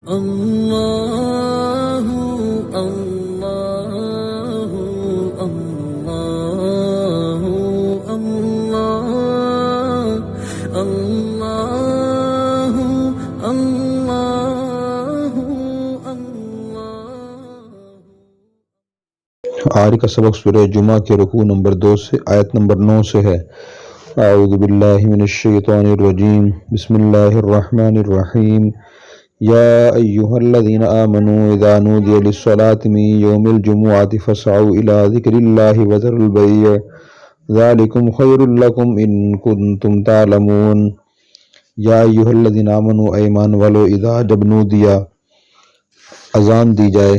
اللہ اللہ اللہ اللہ اللہ اللہ۔ آج کا سبق سورہ جمعہ کے رکوع نمبر 2 سے آیت نمبر 9 سے ہے۔ اعوذ باللہ من الشیطان الرجیم، بسم اللہ الرحمن الرحیم۔ یا ایہا الذین آمنوا اذا نودی للصلاة من یوم الجمعۃ فاسعوا الی ذکر اللہ وذروا البیع ذالکم خیر لکم ان کنتم تعلمون۔ یا ایہا الذین آمنوا، اے ایمان والو، اذا جب نودیا اذان دی جائے،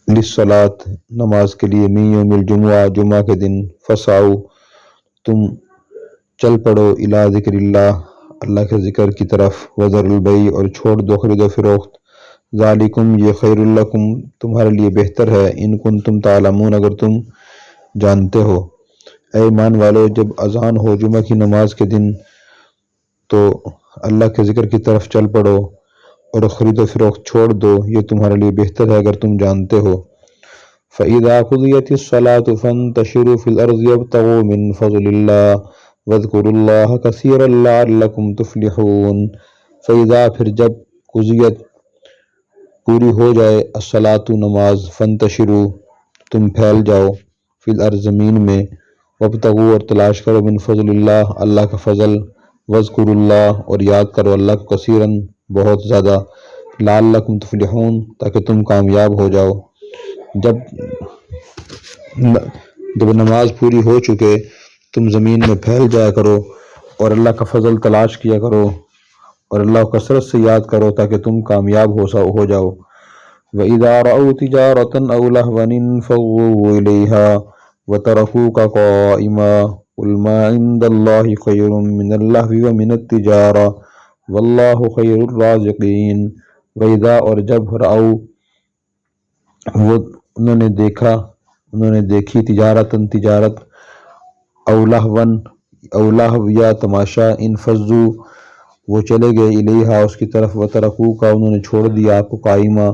للصلاۃ نماز کے لیے، من یوم الجمعہ جمعہ کے دن، فسعوا تم چل پڑو، الی ذکر اللہ اللہ کے ذکر کی طرف، وذروا البیع اور چھوڑ دو خرید و فروخت، ذالکم یہ خیر لکم تمہارے لیے بہتر ہے، ان کنتم تعلمون اگر تم جانتے ہو۔ اے ایمان والو، جب اذان ہو جمعہ کی نماز کے دن تو اللہ کے ذکر کی طرف چل پڑو اور خرید و فروخت چھوڑ دو، یہ تمہارے لیے بہتر ہے اگر تم جانتے ہو۔ فَإِذَا قُضِيَتِ الصَّلَاةُ فَانتَشِرُوا فِي الْأَرْضِ وَابْتَغُوا مِنْ فَضْلِ اللَّهِ وَاذْكُرُوا اللَّهَ كَثِيرًا لَعَلَّكُمْ تُفْلِحُونَ۔ فَإِذَا پھر جب قُضِیت پوری ہو جائے، الصلاۃ نماز، فَانتَشِرُوا تم پھیل جاؤ، فِي الْأَرْضِ زمین میں، وَابْتَغُوا اور تلاش کرو، مِنْ فَضْلِ اللَّهِ اللہ کا فضل، وَاذْكُرُوا اللَّهَ اور یاد کرو اللہ کو، کثیراً بہت زیادہ، لعلکم تفلحون تاکہ تم کامیاب ہو جاؤ۔ جب نماز پوری ہو چکے تم زمین میں پھیل جایا کرو اور اللہ کا فضل تلاش کیا کرو اور اللہ کو کثرت سے یاد کرو تاکہ تم کامیاب ہو جاؤ۔ وَإِذَا رَأَوْا تِجَارَةً أَوْ لَهْوًا انفَضُّوا إِلَيْهَا وَتَرَكُوكَ قَائِمًا قُلْ مَا عِندَ اللَّهِ خَيْرٌ مِّنَ اللَّهْوِ وَمِنَ التِّجَارَةِ وَاللَّهُ خَيْرُ الرَّازِقِينَ۔ وَإِذَا اور جب رَأَوْا وہ انہوں نے دیکھی، تجارت، او لہو یا تماشا، انفضوا وہ چلے گئے، الیہا اس کی طرف، وترکوکا انہوں نے چھوڑ دیا آپ کو، قائمہ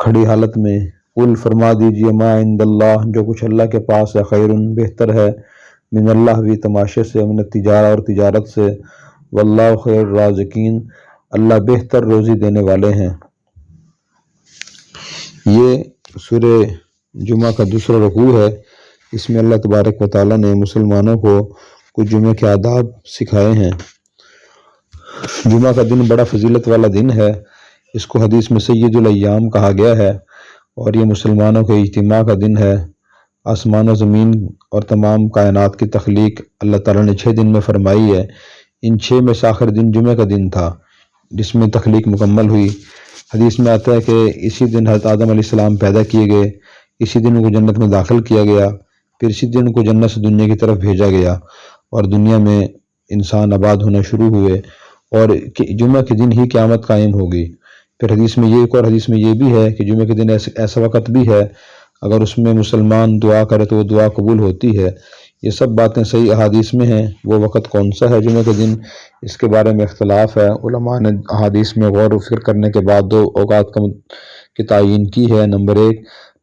کھڑی حالت میں، قل فرما دیجئے، ما عند اللہ جو کچھ اللہ کے پاس ہے، خیرن بہتر ہے، من اللہ بھی تماشے سے، من التجارہ اور تجارت سے، واللہ خیر الرازقین اللہ بہتر روزی دینے والے ہیں۔ یہ سورہ جمعہ کا دوسرا رکوع ہے۔ اس میں اللہ تبارک و تعالیٰ نے مسلمانوں کو کچھ جمعہ کے آداب سکھائے ہیں۔ جمعہ کا دن بڑا فضیلت والا دن ہے، اس کو حدیث میں سید الایام کہا گیا ہے، اور یہ مسلمانوں کے اجتماع کا دن ہے۔ آسمان و زمین اور تمام کائنات کی تخلیق اللہ تعالیٰ نے 6 دن میں فرمائی ہے۔ ان 6 میں سے آخر دن جمعہ کا دن تھا جس میں تخلیق مکمل ہوئی۔ حدیث میں آتا ہے کہ اسی دن حضرت آدم علیہ السلام پیدا کیے گئے، اسی دن کو جنت میں داخل کیا گیا، پھر اسی دن کو جنت سے دنیا کی طرف بھیجا گیا اور دنیا میں انسان آباد ہونا شروع ہوئے، اور جمعہ کے دن ہی قیامت قائم ہوگی۔ پھر حدیث میں یہ بھی ہے کہ جمعہ کے دن ایسا وقت بھی ہے اگر اس میں مسلمان دعا کرے تو وہ دعا قبول ہوتی ہے۔ یہ سب باتیں صحیح احادیث میں ہیں۔ وہ وقت کون سا ہے جمعہ کے دن، اس کے بارے میں اختلاف ہے، علماء نے احادیث میں غور و فکر کرنے کے بعد 2 اوقات کی تعیین کی ہے۔ نمبر 1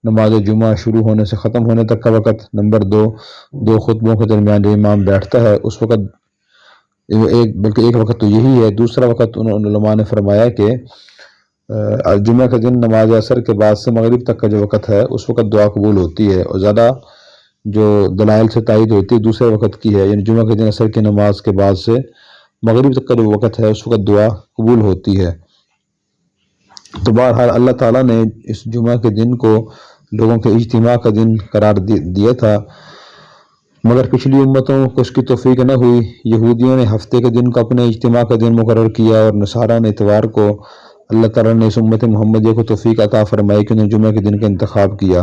نماز جمعہ شروع ہونے سے ختم ہونے تک کا وقت، نمبر 2 خطبوں کے درمیان جو امام بیٹھتا ہے اس وقت، بلکہ ایک وقت تو یہی ہے۔ دوسرا وقت علماء نے فرمایا کہ جمعہ کے دن نماز عصر کے بعد سے مغرب تک کا جو وقت ہے اس وقت دعا قبول ہوتی ہے، اور زیادہ جو دلائل سے تائید ہوتی ہے دوسرے وقت کی ہے، یعنی جمعہ کے دن عصر کی نماز کے بعد سے مغرب تک کا جو وقت ہے اس وقت دعا قبول ہوتی ہے۔ تو بہرحال اللہ تعالیٰ نے اس جمعہ کے دن کو لوگوں کے اجتماع کا دن قرار دیا تھا، مگر پچھلی امتوں کو اس کی توفیق نہ ہوئی۔ یہودیوں نے ہفتے کے دن کو اپنے اجتماع کا دن مقرر کیا، اور نصارہ نے اتوار کو۔ اللہ تعالیٰ نے اس امت محمدیہ کو توفیق عطا فرمائی کہ انہوں نے جمعہ کے دن کا انتخاب کیا۔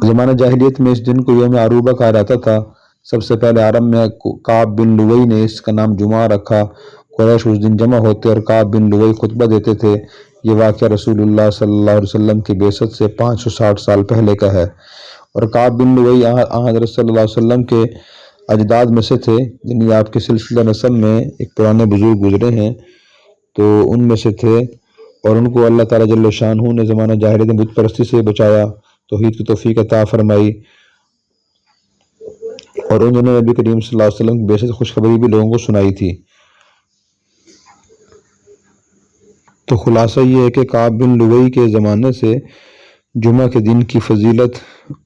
زمانہ جاہلیت میں اس دن کو یوم عروبہ کہا جاتا تھا۔ سب سے پہلے عرب میں کعب بن لؤی نے اس کا نام جمعہ رکھا۔ قریش اس دن جمع ہوتے اور کعب بن لؤی خطبہ دیتے تھے۔ یہ واقعہ رسول اللہ صلی اللہ علیہ وسلم کی بعثت سے 560 سال پہلے کا ہے، اور کعب بن لؤی حضرت صلی اللہ علیہ وسلم کے اجداد میں سے تھے، یعنی آپ کے سلسلہ نسب میں ایک پرانے بزرگ گزرے ہیں۔ تو ان میں سے تھے، اور ان کو اللہ تعالیٰ جل شانہ نے زمانہ جاہلیت میں بت پرستی سے بچایا، توحید کی توفیق عطا فرمائی، اور انہوں نے نبی کریم صلی اللہ علیہ وسلم کی بعثت خوشخبری بھی لوگوں کو سنائی تھی۔ تو خلاصہ یہ ہے کہ کعب بن لؤی کے زمانے سے جمعہ کے دن کی فضیلت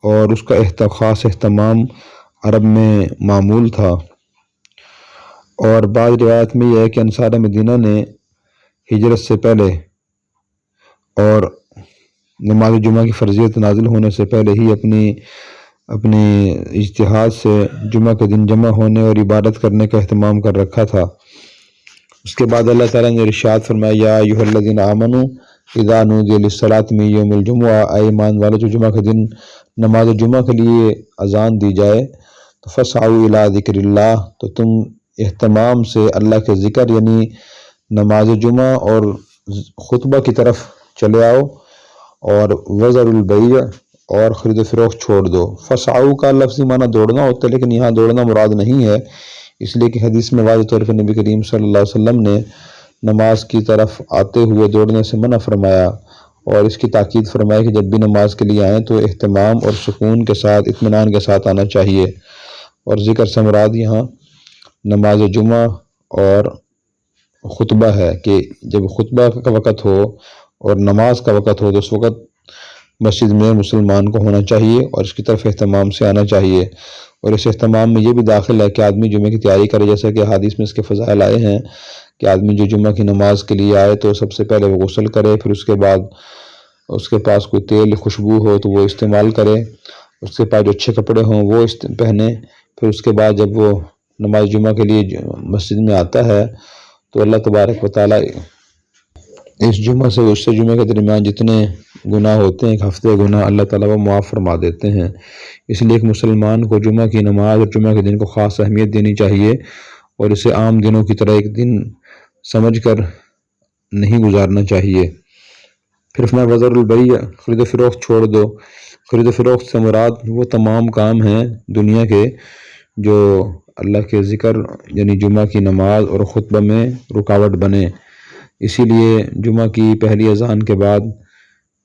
اور اس کا خاص اہتمام عرب میں معمول تھا، اور بعض روایت میں یہ ہے کہ انصار مدینہ نے ہجرت سے پہلے اور نماز جمعہ کی فرضیت نازل ہونے سے پہلے ہی اپنی اجتہاد سے جمعہ کے دن جمع ہونے اور عبادت کرنے کا اہتمام کر رکھا تھا۔ اس کے بعد اللہ تعالیٰ نے ارشاد فرمایا، یا ایھا الذین آمنوا اذا نودی للصلاۃ من یوم الجمعہ، اے ایمان والو جو جمعہ کے دن نماز جمعہ کے لیے اذان دی جائے تو فسعوا الی ذکر اللہ، تو تم اہتمام سے اللہ کے ذکر یعنی نماز جمعہ اور خطبہ کی طرف چلے آؤ، اور وذروا البیع، اور خرید و فروخت چھوڑ دو۔ فسعوا کا لفظی معنی دوڑنا ہوتا ہے، لیکن یہاں دوڑنا مراد نہیں ہے، اس لیے کہ حدیث میں واضح طور پر نبی کریم صلی اللہ علیہ وسلم نے نماز کی طرف آتے ہوئے دوڑنے سے منع فرمایا، اور اس کی تاکید فرمائی کہ جب بھی نماز کے لیے آئیں تو اہتمام اور سکون کے ساتھ، اطمینان کے ساتھ آنا چاہیے۔ اور ذکر سے مراد یہاں نماز جمعہ اور خطبہ ہے، کہ جب خطبہ کا وقت ہو اور نماز کا وقت ہو تو اس وقت مسجد میں مسلمان کو ہونا چاہیے اور اس کی طرف اہتمام سے آنا چاہیے۔ اور اس اہتمام میں یہ بھی داخل ہے کہ آدمی جمعہ کی تیاری کرے، جیسا کہ حدیث میں اس کے فضائل آئے ہیں کہ آدمی جو جمعہ کی نماز کے لیے آئے تو سب سے پہلے وہ غسل کرے، پھر اس کے بعد اس کے پاس کوئی تیل خوشبو ہو تو وہ استعمال کرے، اس کے پاس جو اچھے کپڑے ہوں وہ پہنے، پھر اس کے بعد جب وہ نماز جمعہ کے لیے مسجد میں آتا ہے تو اللہ تبارک و تعالیٰ اس جمعہ سے اس سے جمعہ کے درمیان جتنے گناہ ہوتے ہیں، ایک ہفتے گناہ، اللہ تعالیٰ وہ معاف فرما دیتے ہیں۔ اس لیے ایک مسلمان کو جمعہ کی نماز اور جمعہ کے دن کو خاص اہمیت دینی چاہیے، اور اسے عام دنوں کی طرح ایک دن سمجھ کر نہیں گزارنا چاہیے۔ پھر فرمایا وذروا البیع، خرید و فروخت چھوڑ دو۔ خرید و فروخت سے مراد وہ تمام کام ہیں دنیا کے جو اللہ کے ذکر یعنی جمعہ کی نماز اور خطبہ میں رکاوٹ بنے۔ اسی لیے جمعہ کی پہلی اذان کے بعد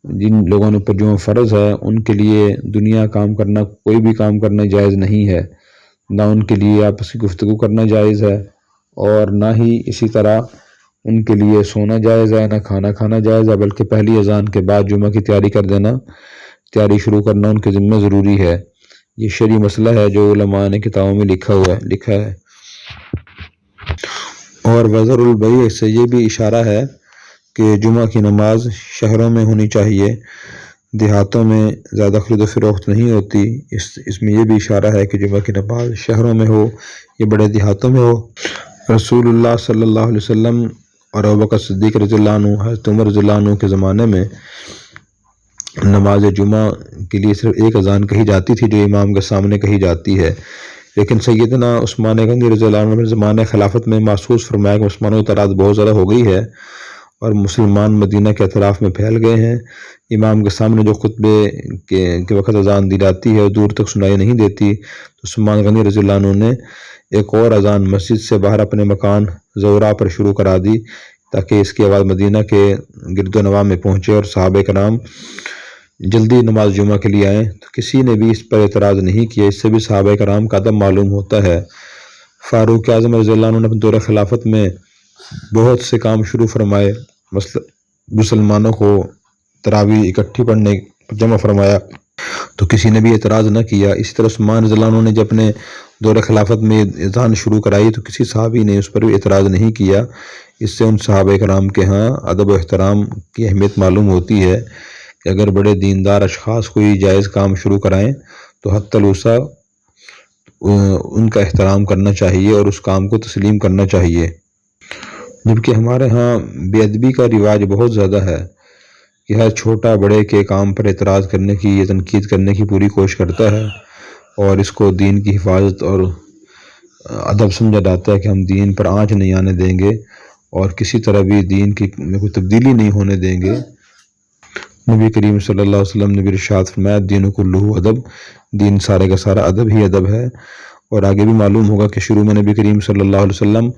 جن لوگوں نے پر جمعہ فرض ہے ان کے لیے دنیا کام کرنا، کوئی بھی کام کرنا جائز نہیں ہے، نہ ان کے لیے آپس کی گفتگو کرنا جائز ہے، اور نہ ہی اسی طرح ان کے لیے سونا جائز ہے، نہ کھانا کھانا جائز ہے، بلکہ پہلی اذان کے بعد جمعہ کی تیاری کر دینا، تیاری شروع کرنا ان کے ذمہ ضروری ہے۔ یہ شرعی مسئلہ ہے جو علماء نے کتابوں میں لکھا ہے۔ اور وذروا البیع سے یہ بھی اشارہ ہے کہ جمعہ کی نماز شہروں میں ہونی چاہیے، دیہاتوں میں زیادہ خرید و فروخت نہیں ہوتی۔ اس میں یہ بھی اشارہ ہے کہ جمعہ کی نماز شہروں میں ہو یا بڑے دیہاتوں میں ہو۔ رسول اللہ صلی اللہ علیہ وسلم اور ابوبکر صدیق رضی اللہ عنہ، حضرت عمر رضی اللہ عنہ کے زمانے میں نماز جمعہ کے لیے صرف ایک اذان کہی جاتی تھی جو امام کے سامنے کہی جاتی ہے، لیکن سیدنا عثمان غنی رضی اللہ عنہ نے زمانہ خلافت میں محسوس فرمایا کہ مسلمانوں کی تعداد بہت زیادہ ہو گئی ہے اور مسلمان مدینہ کے اطراف میں پھیل گئے ہیں، امام کے سامنے جو خطبے کے وقت اذان دی جاتی ہے وہ دور تک سنائی نہیں دیتی، تو عثمان غنی رضی اللہ عنہ نے ایک اور اذان مسجد سے باہر اپنے مکان زورا پر شروع کرا دی تاکہ اس کی آواز مدینہ کے گرد و نواح میں پہنچے اور صحابہ کرام جلدی نماز جمعہ کے لیے آئیں، تو کسی نے بھی اس پر اعتراض نہیں کیا۔ اس سے بھی صحابہ کرام کا ادب معلوم ہوتا ہے۔ فاروق اعظم رضی اللہ عنہ نے اپنے دور خلافت میں بہت سے کام شروع فرمائے، مثلا مسلمانوں کو تراویح اکٹھی پڑھنے جمع فرمایا تو کسی نے بھی اعتراض نہ کیا۔ اسی طرح عثمان رضی اللہ عنہ نے جب اپنے دور خلافت میں اذان شروع کرائی تو کسی صحابی نے اس پر بھی اعتراض نہیں کیا۔ اس سے ان صحابہ کرام کے ہاں ادب و احترام کی اہمیت معلوم ہوتی ہے کہ اگر بڑے دیندار اشخاص کوئی جائز کام شروع کرائیں تو حتی الوسع ان کا احترام کرنا چاہیے اور اس کام کو تسلیم کرنا چاہیے۔ جبکہ ہمارے ہاں بے ادبی کا رواج بہت زیادہ ہے کہ ہر چھوٹا بڑے کے کام پر اعتراض کرنے کی یا تنقید کرنے کی پوری کوشش کرتا ہے، اور اس کو دین کی حفاظت اور ادب سمجھا جاتا ہے کہ ہم دین پر آنچ نہیں آنے دیں گے اور کسی طرح بھی دین کی کوئی تبدیلی نہیں ہونے دیں گے۔ نبی کریم صلی اللہ علیہ وسلم نے بھی ارشاد فرمایا دین کلہ ادب، دین سارے کا سارا ادب ہی ادب ہے۔ اور آگے بھی معلوم ہوگا کہ شروع میں نبی کریم صلی اللہ علیہ وسلم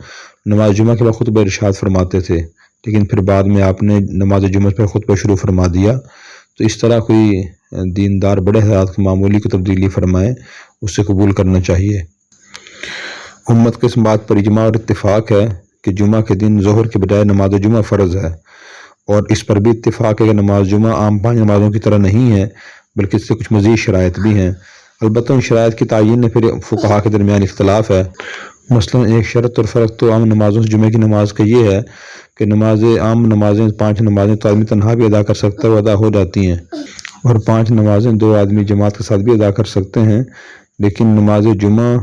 نماز جمعہ کے بعد خطبہ ارشاد فرماتے تھے، لیکن پھر بعد میں آپ نے نماز جمعہ پر خطبہ شروع فرما دیا۔ تو اس طرح کوئی دیندار بڑے حضرات کی معمولی کو تبدیلی فرمائے اسے قبول کرنا چاہیے۔ امت کے اس بات پر اجماع اور اتفاق ہے کہ جمعہ کے دن ظہر کے بجائے نماز جمعہ فرض ہے، اور اس پر بھی اتفاق ہے کہ نماز جمعہ عام 5 نمازوں کی طرح نہیں ہے بلکہ اس سے کچھ مزید شرائط بھی ہیں۔ البتہ ان شرائط کی تعیین میں پھر فقہا کے درمیان اختلاف ہے۔ مثلا ایک شرط اور فرق تو عام نمازوں سے جمعہ کی نماز کا یہ ہے کہ عام نمازیں 5 نمازیں تو آدمی تنہا بھی ادا کر سکتا ہے، وہ ادا ہو جاتی ہیں، اور 5 نمازیں 2 آدمی جماعت کے ساتھ بھی ادا کر سکتے ہیں، لیکن نماز جمعہ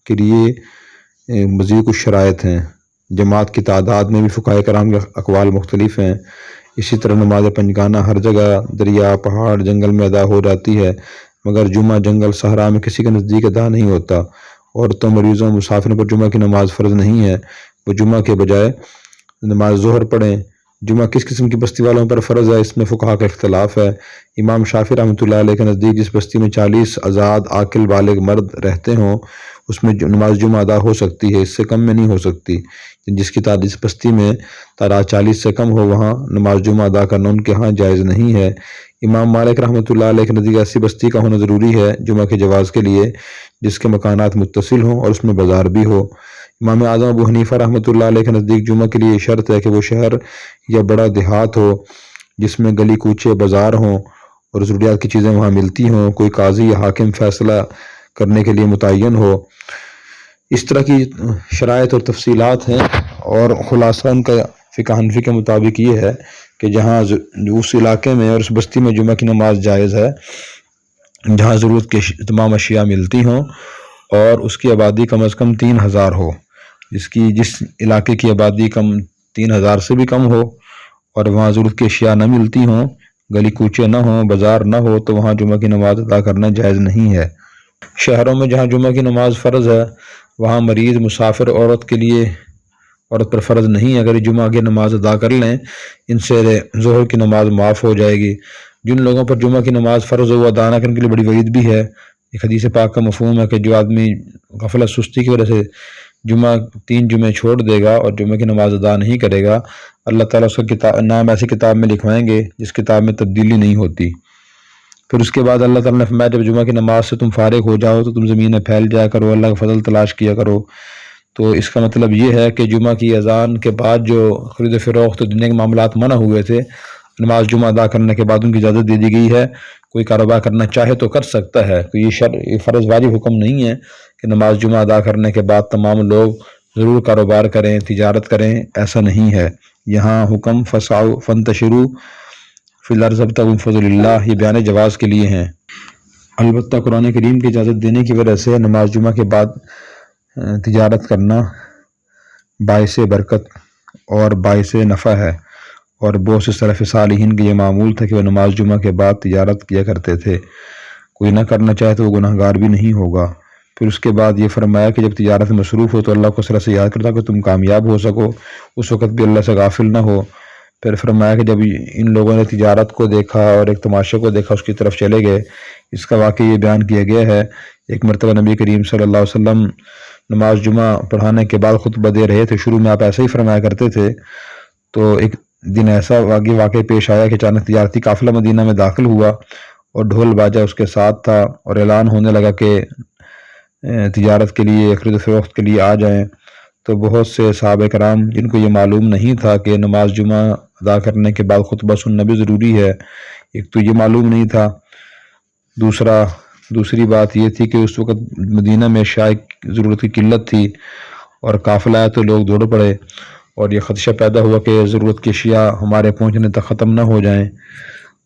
کے لیے مزید کچھ شرائط ہیں۔ جماعت کی تعداد میں بھی فقہاء کرام کے اقوال مختلف ہیں۔ اسی طرح نماز پنجگانہ ہر جگہ دریا، پہاڑ، جنگل میں ادا ہو جاتی ہے، مگر جمعہ جنگل صحرا میں کسی کے نزدیک ادا نہیں ہوتا۔ عورتوں، مریضوں، مسافروں پر جمعہ کی نماز فرض نہیں ہے، وہ جمعہ کے بجائے نماز ظہر پڑھیں۔ جمعہ کس قسم کی بستی والوں پر فرض ہے، اس میں فقہا کا اختلاف ہے۔ امام شافعی رحمۃ اللہ علیہ کے نزدیک جس بستی میں 40 آزاد عاقل بالغ مرد رہتے ہوں اس میں نماز جمعہ ادا ہو سکتی ہے، اس سے کم میں نہیں ہو سکتی۔ جس بستی میں تعداد 40 سے کم ہو وہاں نماز جمعہ ادا کرنا ان کے ہاں جائز نہیں ہے۔ امام مالک رحمۃ اللہ علیہ کے نزدیک ایسی بستی کا ہونا ضروری ہے جمعہ کے جواز کے لیے جس کے مکانات متصل ہوں اور اس میں بازار بھی ہو۔ امام اعظم ابو حنیفہ رحمۃ اللہ علیہ کے نزدیک جمعہ کے لیے شرط ہے کہ وہ شہر یا بڑا دیہات ہو جس میں گلی کوچے بازار ہوں اور ضروریات کی چیزیں وہاں ملتی ہوں، کوئی قاضی یا حاکم فیصلہ کرنے کے لیے متعین ہو۔ اس طرح کی شرائط اور تفصیلات ہیں، اور خلاصہ ان کا فقہ حنفی کے مطابق یہ ہے کہ جہاں اس علاقے میں اور اس بستی میں جمعہ کی نماز جائز ہے جہاں ضرورت کے تمام اشیاء ملتی ہوں اور اس کی آبادی کم از کم 3000 ہو، جس علاقے کی آبادی 3000 سے بھی کم ہو اور وہاں ضرورت کی اشیاء نہ ملتی ہوں، گلی کوچے نہ ہوں، بازار نہ ہو، تو وہاں جمعہ کی نماز ادا کرنا جائز نہیں ہے۔ شہروں میں جہاں جمعہ کی نماز فرض ہے وہاں مریض، مسافر، عورت پر فرض نہیں ہے۔ اگر یہ جمعہ کی نماز ادا کر لیں ان سے ظہر کی نماز معاف ہو جائے گی۔ جن لوگوں پر جمعہ کی نماز فرض ہو وہ ادا نہ کرنے کے لیے بڑی وعید بھی ہے۔ ایک حدیث پاک کا مفہوم ہے کہ جو آدمی غفلت سستی کی وجہ سے 3 جمعے چھوڑ دے گا اور جمعہ کی نماز ادا نہیں کرے گا، اللہ تعالیٰ اس کا نام ایسی کتاب میں لکھوائیں گے جس کتاب میں تبدیلی نہیں ہوتی۔ پھر اس کے بعد اللہ تعالیٰ نے فرمایا جب جمعہ کی نماز سے تم فارغ ہو جاؤ تو تم زمین میں پھیل جایا کرو، اللہ کا فضل تلاش کیا کرو۔ تو اس کا مطلب یہ ہے کہ جمعہ کی اذان کے بعد جو خرید و فروخت دنیا کے معاملات منع ہوئے تھے، نماز جمعہ ادا کرنے کے بعد ان کی اجازت دے دی گئی ہے۔ کوئی کاروبار کرنا چاہے تو کر سکتا ہے، تو یہ فرض واجب حکم نہیں ہے کہ نماز جمعہ ادا کرنے کے بعد تمام لوگ ضرور کاروبار کریں، تجارت کریں، ایسا نہیں ہے۔ یہاں حکم فسعوا فانتشروا فی الارض وابتغوا من فضل اللہ یہ بیان جواز کے لیے ہیں۔ البتہ قرآن کریم کی اجازت دینے کی وجہ سے نماز جمعہ کے بعد تجارت کرنا باعث برکت اور باعث نفع ہے، اور بہت سے سلف صالحین کے یہ معمول تھا کہ وہ نماز جمعہ کے بعد تجارت کیا کرتے تھے۔ کوئی نہ کرنا چاہے تو وہ گناہگار بھی نہیں ہوگا۔ پھر اس کے بعد یہ فرمایا کہ جب تجارت میں مصروف ہو تو اللہ کو صرف سے یاد کرتا کہ تم کامیاب ہو سکو، اس وقت بھی اللہ سے غافل نہ ہو۔ پھر فرمایا کہ جب ان لوگوں نے تجارت کو دیکھا اور ایک تماشے کو دیکھا اس کی طرف چلے گئے۔ اس کا واقعہ یہ بیان کیا گیا ہے، ایک مرتبہ نبی کریم صلی اللہ علیہ وسلم نماز جمعہ پڑھانے کے بعد خطبہ دے رہے تھے۔ شروع میں آپ ایسے ہی فرمایا کرتے تھے، تو ایک دن ایسا واقعہ پیش آیا کہ اچانک تجارتی قافلہ مدینہ میں داخل ہوا اور ڈھول باجا اس کے ساتھ تھا، اور اعلان ہونے لگا کہ تجارت کے لیے، خرید و فروخت کے لیے آ جائیں۔ تو بہت سے صحابہ کرام جن کو یہ معلوم نہیں تھا کہ نماز جمعہ ادا کرنے کے بعد خطبہ سننا بھی ضروری ہے، ایک تو یہ معلوم نہیں تھا، دوسری بات یہ تھی کہ اس وقت مدینہ میں شائع ضرورت کی قلت تھی اور قافلہ آیا تو لوگ دوڑ پڑے، اور یہ خدشہ پیدا ہوا کہ ضرورت کی اشیاء ہمارے پہنچنے تک ختم نہ ہو جائیں،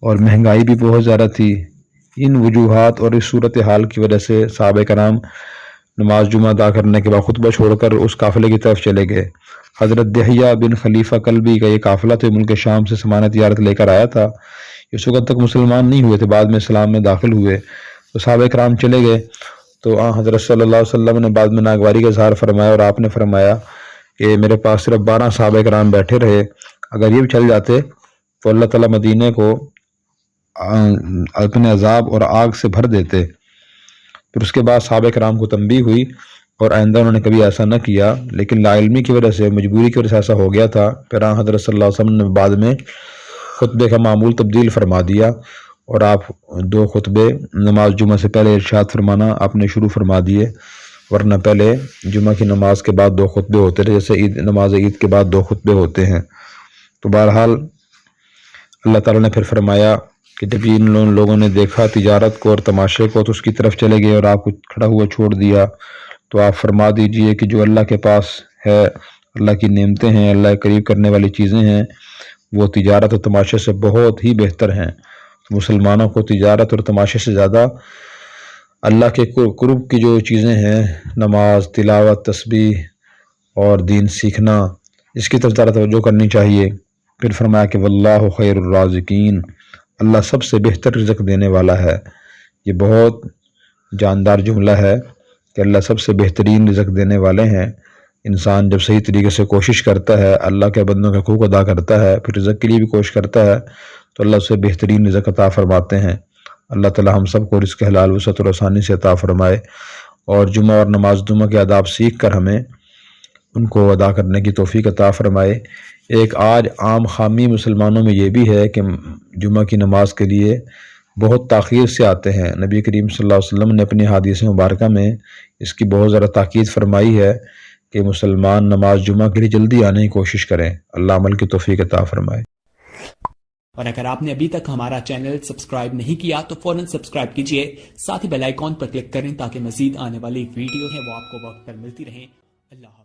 اور مہنگائی بھی بہت زیادہ تھی۔ ان وجوہات اور اس صورتحال کی وجہ سے صحابہ کرام نماز جمعہ ادا کرنے کے بعد خطبہ چھوڑ کر اس قافلے کی طرف چلے گئے۔ حضرت دحیہ بن خلیفہ کلبی کا یہ قافلہ تو ملک شام سے سامان تجارت لے کر آیا تھا، اس وقت تک مسلمان نہیں ہوئے تھے، بعد میں اسلام میں داخل ہوئے۔ تو صحابہ کرام چلے گئے تو حضرت صلی اللہ علیہ وسلم نے بعد میں ناگواری کا اظہار فرمایا، اور آپ نے فرمایا کہ میرے پاس صرف 12 صحابہ کرام بیٹھے رہے، اگر یہ بھی چل جاتے تو اللہ تعالیٰ مدینے کو اپنے عذاب اور آگ سے بھر دیتے۔ پھر اس کے بعد صحابہ کرام کو تنبیہ ہوئی اور آئندہ انہوں نے کبھی ایسا نہ کیا، لیکن لا علمی کی وجہ سے، مجبوری کی وجہ سے ایسا ہو گیا تھا۔ پھر حضرت صلی اللہ علیہ وسلم نے بعد میں خطبے کا معمول تبدیل فرما دیا اور آپ 2 خطبے نماز جمعہ سے پہلے ارشاد فرمانا آپ نے شروع فرما دیے، ورنہ پہلے جمعہ کی نماز کے بعد 2 خطبے ہوتے تھے، جیسے نماز عید کے بعد 2 خطبے ہوتے ہیں۔ تو بہرحال اللہ تعالیٰ نے پھر فرمایا کہ جب ان لوگوں نے دیکھا تجارت کو اور تماشے کو تو اس کی طرف چلے گئے اور آپ کو کھڑا ہوا چھوڑ دیا، تو آپ فرما دیجئے کہ جو اللہ کے پاس ہے، اللہ کی نعمتیں ہیں، اللہ قریب کرنے والی چیزیں ہیں، وہ تجارت اور تماشے سے بہت ہی بہتر ہیں۔ مسلمانوں کو تجارت اور تماشے سے زیادہ اللہ کے قرب کی جو چیزیں ہیں، نماز، تلاوت، تسبیح اور دین سیکھنا، اس کی طرف زیادہ توجہ کرنی چاہیے۔ پھر فرمایا کہ واللہ خیر الرازقین، اللہ سب سے بہتر رزق دینے والا ہے۔ یہ بہت جاندار جملہ ہے کہ اللہ سب سے بہترین رزق دینے والے ہیں۔ انسان جب صحیح طریقے سے کوشش کرتا ہے، اللہ کے بندوں کے حقوق ادا کرتا ہے، پھر رزق کے لیے بھی کوشش کرتا ہے، تو اللہ اسے بہترین رزق عطا فرماتے ہیں۔ اللہ تعالی ہم سب کو رزق حلال وسعت اور آسانی سے عطا فرمائے، اور جمعہ اور نماز جمعہ کے آداب سیکھ کر ہمیں ان کو ادا کرنے کی توفیق عطا فرمائے۔ ایک آج عام خامی مسلمانوں میں یہ بھی ہے کہ جمعہ کی نماز کے لیے بہت تاخیر سے آتے ہیں۔ نبی کریم صلی اللہ علیہ وسلم نے اپنی حدیث مبارکہ میں اس کی بہت زیادہ تاکید فرمائی ہے کہ مسلمان نماز جمعہ کے لیے جلدی آنے کی کوشش کریں۔ اللہ عمل کی توفیق عطا فرمائے۔ اور اگر آپ نے ابھی تک ہمارا چینل سبسکرائب نہیں کیا تو فوراً سبسکرائب کیجئے، ساتھ ہی بیل آئیکن پر کلک کریں تاکہ مزید آنے والی ویڈیو ہے وہ آپ کو وقت پر ملتی رہیں۔ اللہ حافظ۔